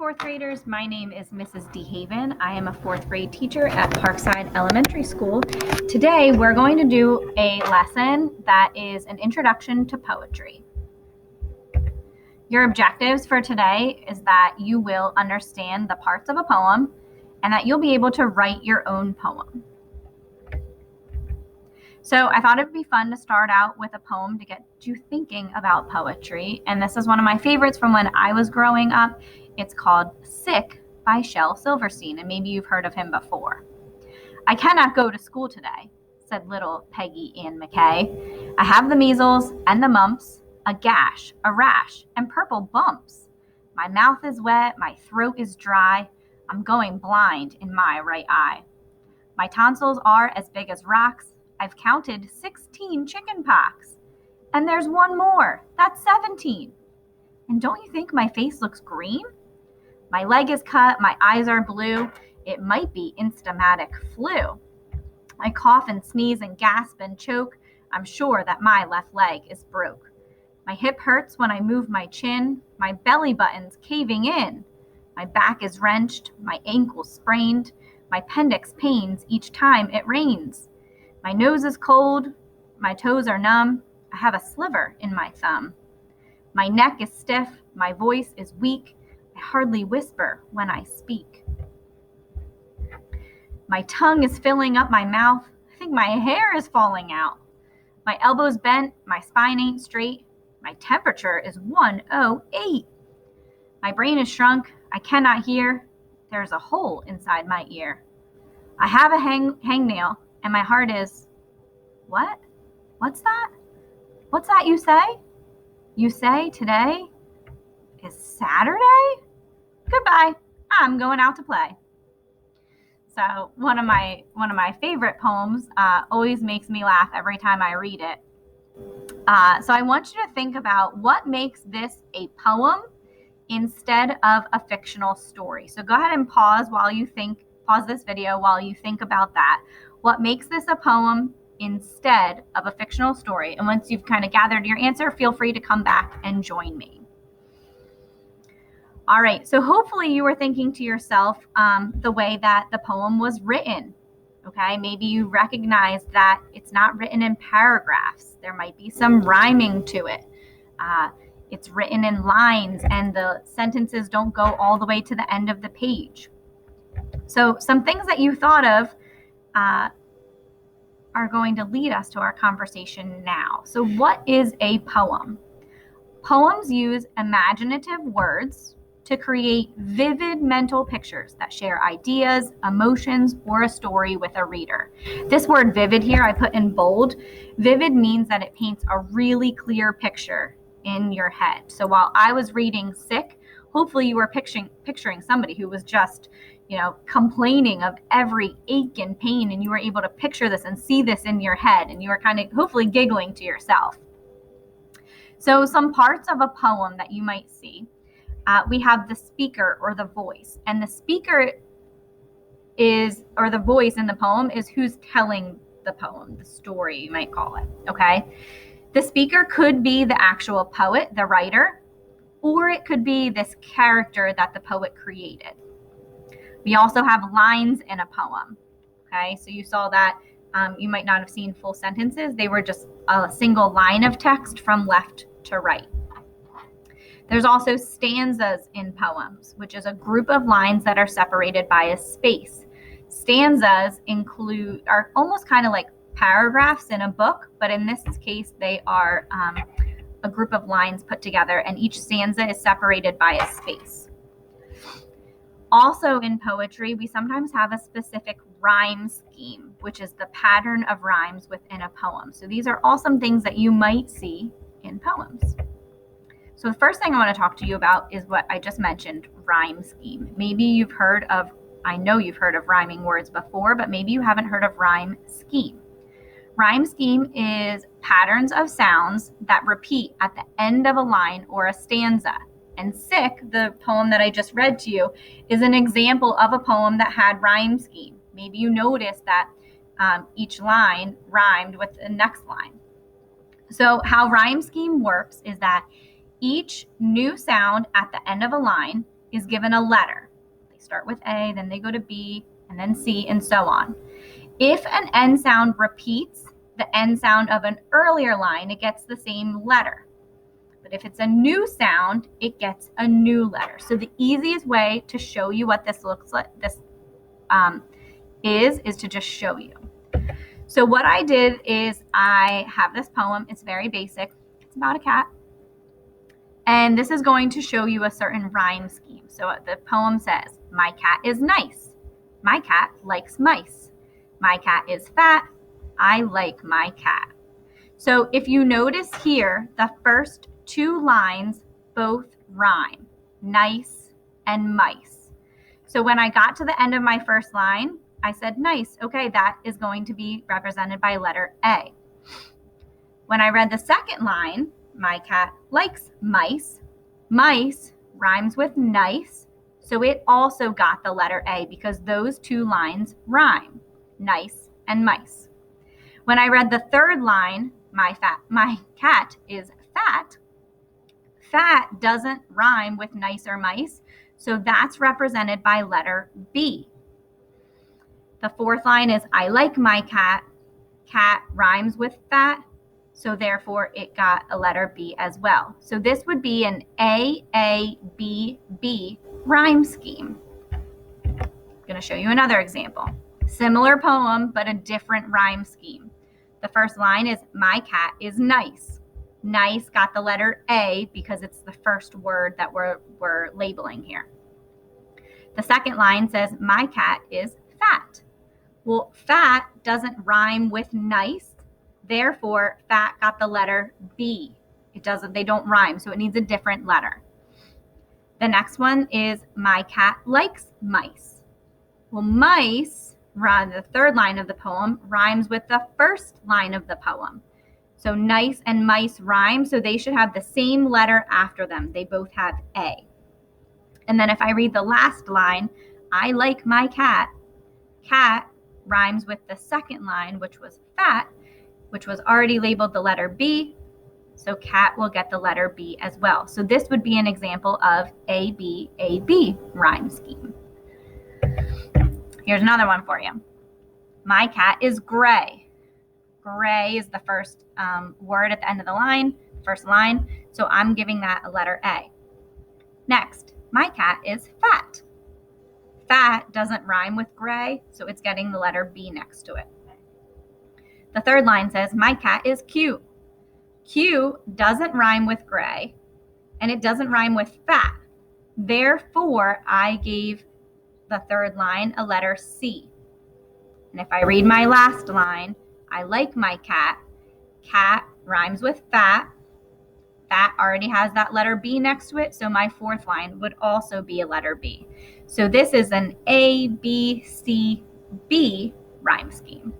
fourth graders. My name is Mrs. DeHaven. I am a fourth grade teacher at Parkside Elementary School. Today we're going to do a lesson that is an introduction to poetry. Your objectives for today is that you will understand the parts of a poem and that you'll be able to write your own poem. So I thought it would be fun to start out with a poem to get you thinking about poetry. And this is one of my favorites from when I was growing up. It's called Sick by Shel Silverstein, and maybe you've heard of him before. I cannot go to school today, said little Peggy Ann McKay. I have the measles and the mumps, a gash, a rash, and purple bumps. My mouth is wet, my throat is dry. I'm going blind in my right eye. My tonsils are as big as rocks. I've counted 16 chicken pox. And there's one more. That's 17. And don't you think my face looks green? My leg is cut. My eyes are blue. It might be instamatic flu. I cough and sneeze and gasp and choke. I'm sure that my left leg is broke. My hip hurts when I move my chin. My belly button's caving in. My back is wrenched. My ankle's sprained. My appendix pains each time it rains. My nose is cold, my toes are numb, I have a sliver in my thumb. My neck is stiff, my voice is weak, I hardly whisper when I speak. My tongue is filling up my mouth, I think my hair is falling out. My elbow's bent, my spine ain't straight, my temperature is 108. My brain is shrunk, I cannot hear, there's a hole inside my ear. I have a hangnail. And my heart is, what? What's that? What's that you say? You say today is Saturday? Goodbye. I'm going out to play. So one of my favorite poems always makes me laugh every time I read it. So I want you to think about what makes this a poem instead of a fictional story. So go ahead and pause this video while you think about that. What makes this a poem instead of a fictional story? And once you've kind of gathered your answer, feel free to come back and join me. All right, so hopefully you were thinking to yourself the way that the poem was written. Okay, maybe you recognize that it's not written in paragraphs. There might be some rhyming to it. It's written in lines and the sentences don't go all the way to the end of the page. So some things that you thought of are going to lead us to our conversation now. So what is a poem? Poems use imaginative words to create vivid mental pictures that share ideas, emotions, or a story with a reader. This word vivid here I put in bold. Vivid means that it paints a really clear picture in your head. So while I was reading Sick, hopefully you were picturing somebody who was just complaining of every ache and pain, and you were able to picture this and see this in your head, and you were kind of hopefully giggling to yourself. So some parts of a poem that you might see, we have the speaker or the voice, and the speaker or the voice in the poem is who's telling the poem, the story you might call it, okay? The speaker could be the actual poet, the writer, or it could be this character that the poet created. We also have lines in a poem, okay? So you saw that you might not have seen full sentences. They were just a single line of text from left to right. There's also stanzas in poems, which is a group of lines that are separated by a space. Stanzas are almost kind of like paragraphs in a book, but in this case, they are a group of lines put together, and each stanza is separated by a space. Also in poetry, we sometimes have a specific rhyme scheme, which is the pattern of rhymes within a poem. So these are all some things that you might see in poems. So the first thing I want to talk to you about is what I just mentioned, rhyme scheme. Maybe I know you've heard of rhyming words before, but maybe you haven't heard of rhyme scheme. Rhyme scheme is patterns of sounds that repeat at the end of a line or a stanza. And Sick, the poem that I just read to you, is an example of a poem that had rhyme scheme. Maybe you noticed that each line rhymed with the next line. So how rhyme scheme works is that each new sound at the end of a line is given a letter. They start with A, then they go to B, and then C, and so on. If an N sound repeats the N sound of an earlier line, it gets the same letter. But if it's a new sound, it gets a new letter. So the easiest way to show you what this looks like, is to just show you. So what I did is I have this poem. It's very basic. It's about a cat. And this is going to show you a certain rhyme scheme. So the poem says, my cat is nice. My cat likes mice. My cat is fat. I like my cat. So if you notice here, the first two lines both rhyme, nice and mice. So when I got to the end of my first line, I said nice. Okay, that is going to be represented by letter A. When I read the second line, my cat likes mice. Mice rhymes with nice, so it also got the letter A because those two lines rhyme, nice and mice. When I read the third line, my cat is fat. Fat doesn't rhyme with nice or mice, so that's represented by letter B. The fourth line is I like my cat. Cat rhymes with fat, so therefore it got a letter B as well. So this would be an A, B, B rhyme scheme. I'm going to show you another example. Similar poem, but a different rhyme scheme. The first line is my cat is nice. Nice got the letter A because it's the first word that we're labeling here. The second line says my cat is fat. Well, fat doesn't rhyme with nice. Therefore, fat got the letter B. They don't rhyme, so it needs a different letter. The next one is my cat likes mice. Well, mice, the third line of the poem, rhymes with the first line of the poem. So nice and mice rhyme, so they should have the same letter after them. They both have A. And then if I read the last line, I like my cat. Cat rhymes with the second line, which was fat, which was already labeled the letter B. So cat will get the letter B as well. So this would be an example of AB rhyme scheme. Here's another one for you. My cat is gray. Gray is the first word at the end of the line, first line. So I'm giving that a letter A. Next, my cat is fat. Fat doesn't rhyme with gray, so it's getting the letter B next to it. The third line says, my cat is cute. Cute doesn't rhyme with gray, and it doesn't rhyme with fat. Therefore, I gave the third line a letter C. And if I read my last line, I like my cat. Cat rhymes with fat. Fat already has that letter B next to it, so my fourth line would also be a letter B. So this is an A, B, C, B rhyme scheme.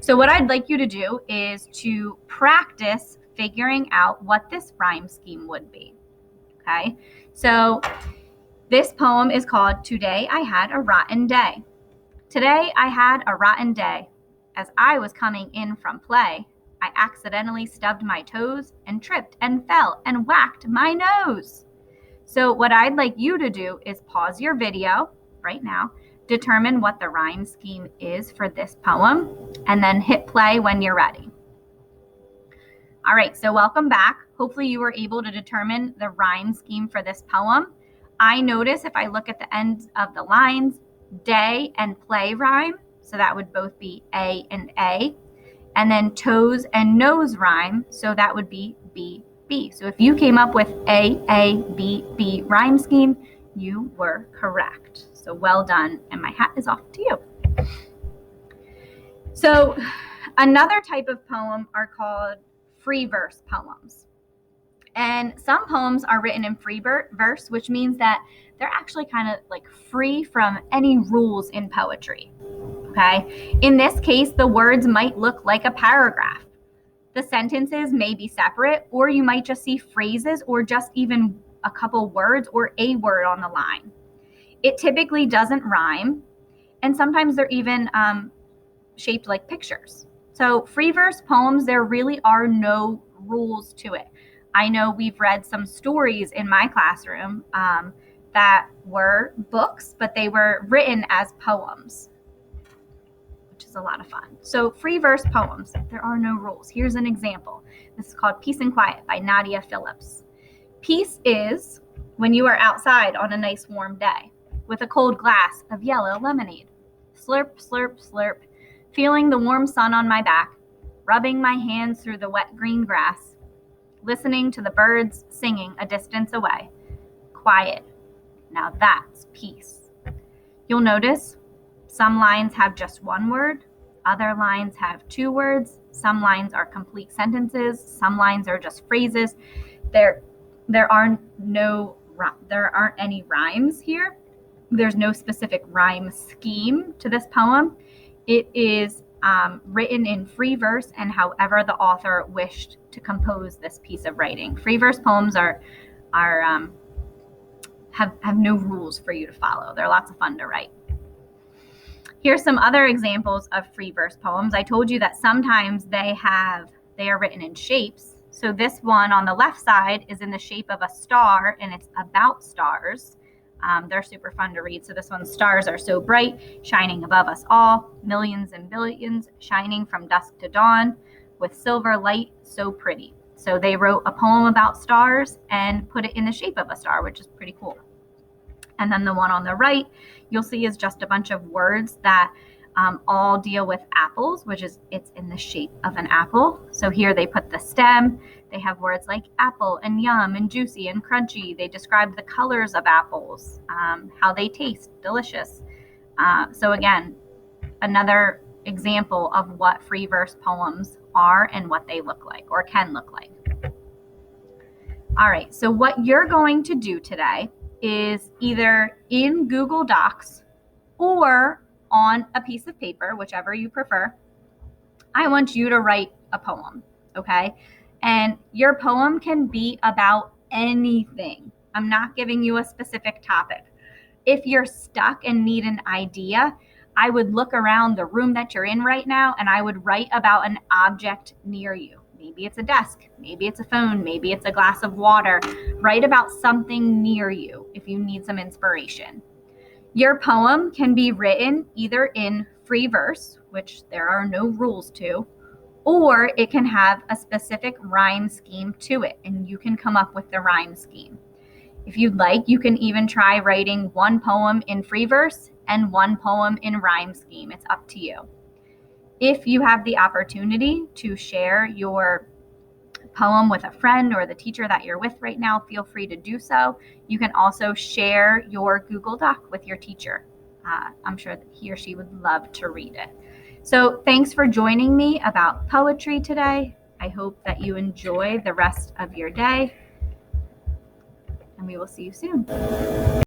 So what I'd like you to do is to practice figuring out what this rhyme scheme would be. Okay, so this poem is called Today I Had a Rotten Day. Today I had a rotten day. As I was coming in from play, I accidentally stubbed my toes and tripped and fell and whacked my nose. So what I'd like you to do is pause your video right now, determine what the rhyme scheme is for this poem, and then hit play when you're ready. All right, so welcome back. Hopefully you were able to determine the rhyme scheme for this poem. I notice if I look at the ends of the lines, day and play rhyme, so that would both be A and A. And then toes and nose rhyme, so that would be B, B. So if you came up with A, B, B rhyme scheme, you were correct. So well done, and my hat is off to you. So another type of poem are called free verse poems. And some poems are written in free verse, which means that they're actually kind of like free from any rules in poetry. Okay. In this case, the words might look like a paragraph. The sentences may be separate, or you might just see phrases or just even a couple words or a word on the line. It typically doesn't rhyme, and sometimes they're even shaped like pictures. So free verse poems, there really are no rules to it. I know we've read some stories in my classroom that were books, but they were written as poems, which is a lot of fun. So free verse poems, there are no rules. Here's an example. This is called Peace and Quiet by Nadia Phillips. Peace is when you are outside on a nice warm day with a cold glass of yellow lemonade. Slurp, slurp, slurp, feeling the warm sun on my back, rubbing my hands through the wet green grass, listening to the birds singing a distance away. Quiet. Now that's peace. You'll notice some lines have just one word, other lines have two words, some lines are complete sentences, some lines are just phrases. There aren't any rhymes here. There's no specific rhyme scheme to this poem. It is written in free verse and however the author wished to compose this piece of writing. Free verse poems have no rules for you to follow. They're lots of fun to write. Here's some other examples of free verse poems. I told you that sometimes they are written in shapes. So this one on the left side is in the shape of a star, and it's about stars. They're super fun to read. So this one, stars are so bright, shining above us all, millions and billions, shining from dusk to dawn, with silver light so pretty. So they wrote a poem about stars and put it in the shape of a star, which is pretty cool. And then the one on the right, you'll see is just a bunch of words that all deal with apples, it's in the shape of an apple. So here they put the stem. They have words like apple and yum and juicy and crunchy. They describe the colors of apples, how they taste, delicious. So again, another example of what free verse poems are and what they look like or can look like. All right, so what you're going to do today is either in Google Docs or on a piece of paper, whichever you prefer, I want you to write a poem, okay? And your poem can be about anything. I'm not giving you a specific topic. If you're stuck and need an idea, I would look around the room that you're in right now and I would write about an object near you. Maybe it's a desk, maybe it's a phone, maybe it's a glass of water. Write about something near you if you need some inspiration. Your poem can be written either in free verse, which there are no rules to, or it can have a specific rhyme scheme to it, and you can come up with the rhyme scheme. If you'd like, you can even try writing one poem in free verse and one poem in rhyme scheme. It's up to you. If you have the opportunity to share your poem with a friend or the teacher that you're with right now, feel free to do so. You can also share your Google Doc with your teacher. I'm sure that he or she would love to read it. So thanks for joining me about poetry today. I hope that you enjoy the rest of your day, and we will see you soon.